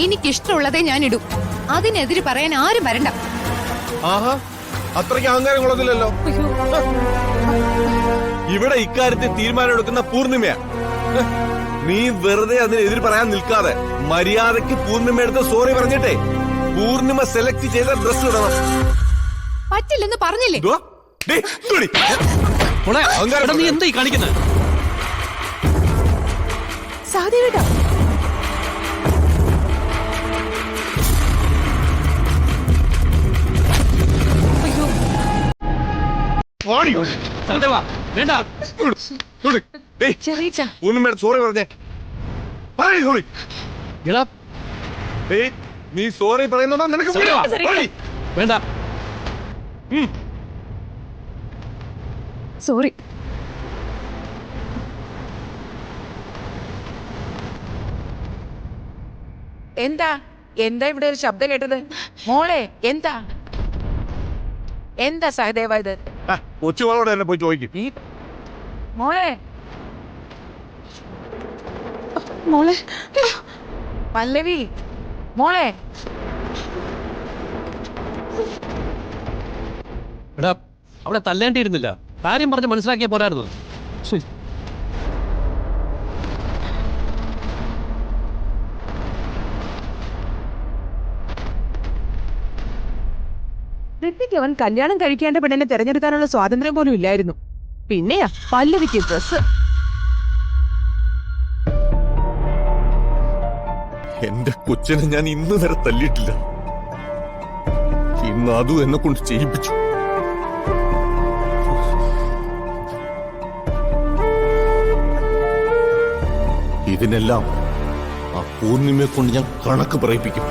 എനിക്കിഷ്ടമുള്ളതേ ഞാൻ ഇടും. അതിനെതിര് പറയാൻ ആരും വരണ്ട. ആഹാ, അത്രയ്ക്ക് അഹങ്കാരം കൊള്ളത്തില്ലല്ലോ. ഇവിടെ ഇക്കാര്യത്തിൽ തീരുമാനം എടുക്കുന്ന പൂർണിമയാ. നീ വെറുതെ അതിനെതിര് പറയാൻ നിൽക്കാതെ മര്യാദക്ക് പൂർണിമ എടുത്ത് സോറി പറഞ്ഞിട്ടേ പൂർണിമ സെലക്ട് ചെയ്ത ഡ്രസ് ഇടണം. പറ്റില്ലെന്ന് പറഞ്ഞില്ലേ? നീ എന്താ ഈ കാണിക്കുന്നത്? സഹദേവേട്ടാ, വേണ്ട, പൂർണിമയുടെ സോറി പറഞ്ഞേ. നീ സോറി പറയുന്നതാ നിനക്ക് വേണ്ട. സോറി. എന്താ എന്താ ഇവിടെ ഒരു ശബ്ദം കേട്ടത്? മോളെ എന്താ എന്താ സഹദേവ ഇത്? കൊച്ചുമോളോട് തന്നെ പോയി ചോദിക്കും. മോളെ മോളെ, പല്ലവി, മോളെ. എടാ, അവിടെ തല്ലേണ്ടിയിരുന്നില്ല. കാര്യം പറഞ്ഞ് മനസ്സിലാക്കിയ പോരായിരുന്നു. ഋത്തിക്ക് അവൻ കല്യാണം കഴിക്കേണ്ട പെണ്ണിനെ തെരഞ്ഞെടുക്കാനുള്ള സ്വാതന്ത്ര്യം പോലും ഇല്ലായിരുന്നു. പിന്നെയാ പല്ലവിക്ക് ഡ്രസ്. എന്റെ കൊച്ചിനെ ഞാൻ ഇന്ന് വരെ തല്ലിയിട്ടില്ല. ഇന്ന് അതും എന്നെ കൊണ്ട് ചെയ്യിപ്പിച്ചു. ഇതിനെല്ലാം ആ പൂർണിമയെ കൊണ്ട് ഞാൻ കണക്ക് പറയിപ്പിക്കും.